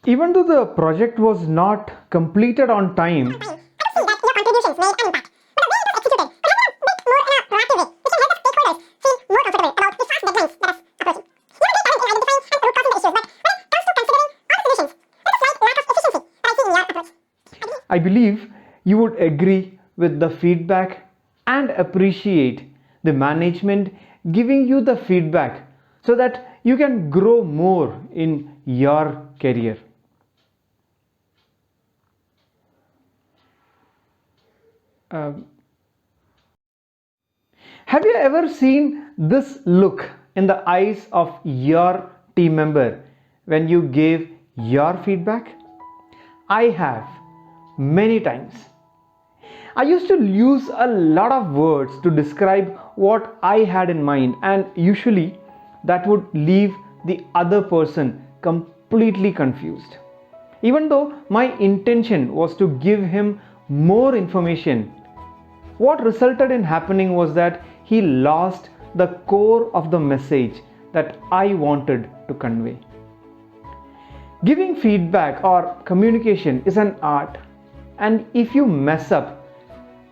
Even though the project was not completed on time, I believe you would agree with the feedback and appreciate the management giving you the feedback so that you can grow more in your career. Um, have you ever seen this look in the eyes of your team member when you gave your feedback? I have many times. I used to use a lot of words to describe what I had in mind, and usually that would leave the other person completely confused. Even though my intention was to give him more information, what resulted in happening was that he lost the core of the message that I wanted to convey. Giving feedback or communication is an art, and if you mess up,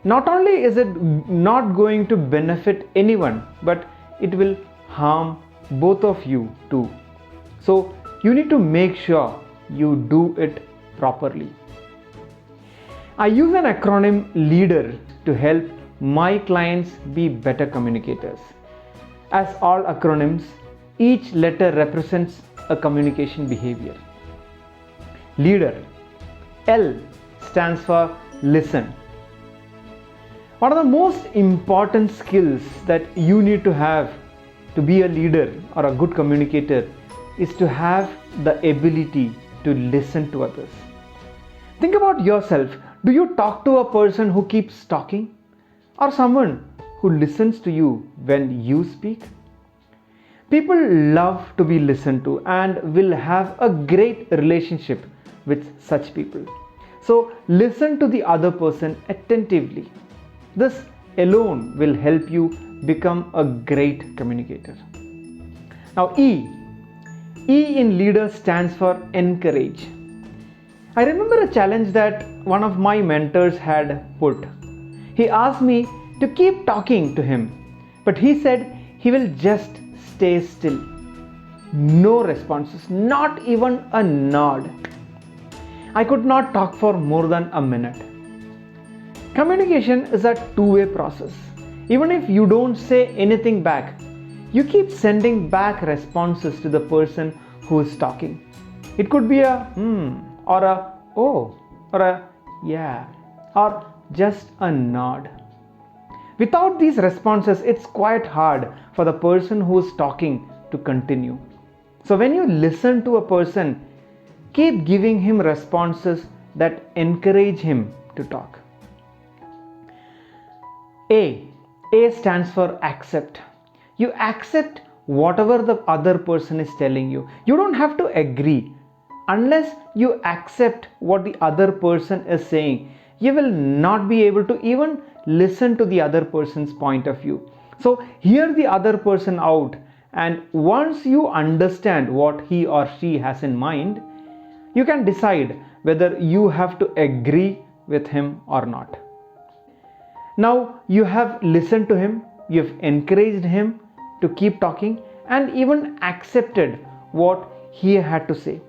not only is it not going to benefit anyone, but it will harm both of you too. So you need to make sure you do it properly. I use an acronym LEADER to help my clients be better communicators. As all acronyms, each letter represents a communication behavior. Leader. L stands for listen. One of the most important skills that you need to have to be a leader or a good communicator is to have the ability to listen to others. Think about yourself. Do you talk to a person who keeps talking, or someone who listens to you when you speak? People love to be listened to and will have a great relationship with such people. So listen to the other person attentively. This alone will help you become a great communicator. Now E. E in leader stands for encourage. I remember a challenge that one of my mentors had put. He asked me to keep talking to him, but he said he will just stay still. No responses, not even a nod. I could not talk for more than a minute. Communication is a two-way process. Even if you don't say anything back, you keep sending back responses to the person who is talking. It could be a or a oh, or a yeah, or just a nod. Without these responses, it's quite hard for the person who is talking to continue. So when you listen to a person, keep giving him responses that encourage him to talk. A. A stands for accept. You accept whatever the other person is telling you. You don't have to agree. Unless you accept what the other person is saying, you will not be able to even listen to the other person's point of view. So hear the other person out, and once you understand what he or she has in mind, you can decide whether you have to agree with him or not. Now you have listened to him, you've encouraged him to keep talking, and even accepted what he had to say.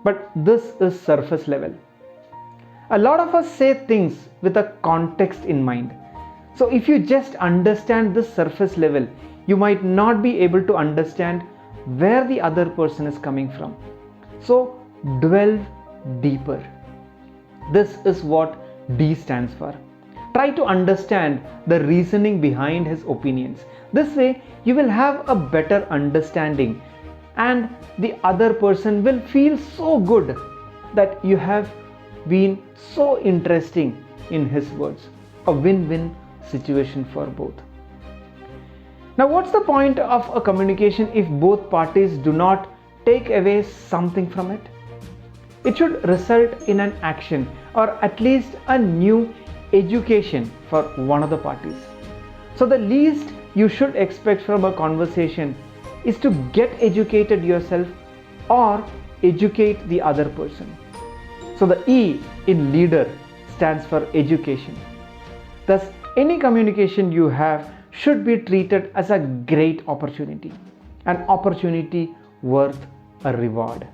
But this is surface level. A lot of us say things with a context in mind. So if you just understand this surface level, you might not be able to understand where the other person is coming from. So delve deeper. This is what D stands for. Try to understand the reasoning behind his opinions. This way you will have a better understanding, and the other person will feel so good that you have been so interesting in his words. A win-win situation for both. Now what's the point of a communication if both parties do not take away something from it? It should result in an action, or at least a new education for one of the parties. So the least you should expect from a conversation is to get educated yourself, or educate the other person. So the E in leader stands for education. Thus, any communication you have should be treated as a great opportunity, an opportunity worth a reward.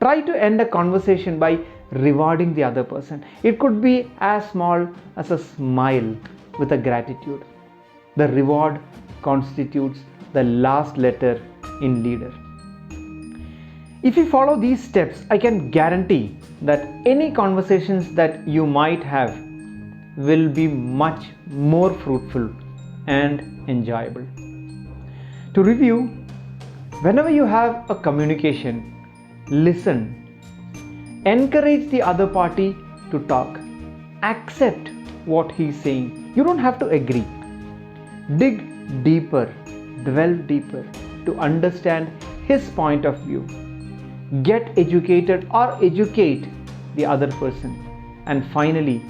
Try to end a conversation by rewarding the other person. It could be as small as a smile with a gratitude. The reward constitutes the last letter in leader. If you follow these steps, I can guarantee that any conversations that you might have will be much more fruitful and enjoyable. To review, whenever you have a communication, listen, encourage the other party to talk, accept what he's saying. You don't have to agree. Dig deeper, delve deeper to understand his point of view. Get educated or educate the other person, and finally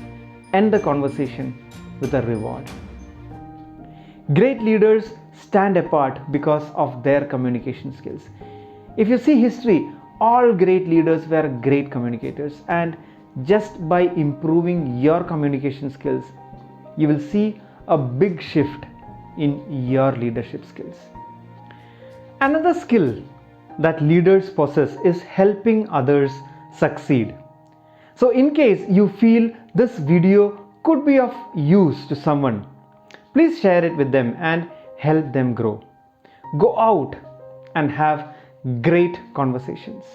end the conversation with a reward. Great leaders stand apart because of their communication skills. If you see history, all great leaders were great communicators, and just by improving your communication skills, you will see a big shift in your leadership skills. Another skill that leaders possess is helping others succeed. So in case you feel this video could be of use to someone, please share it with them and help them grow. Go out and have great conversations.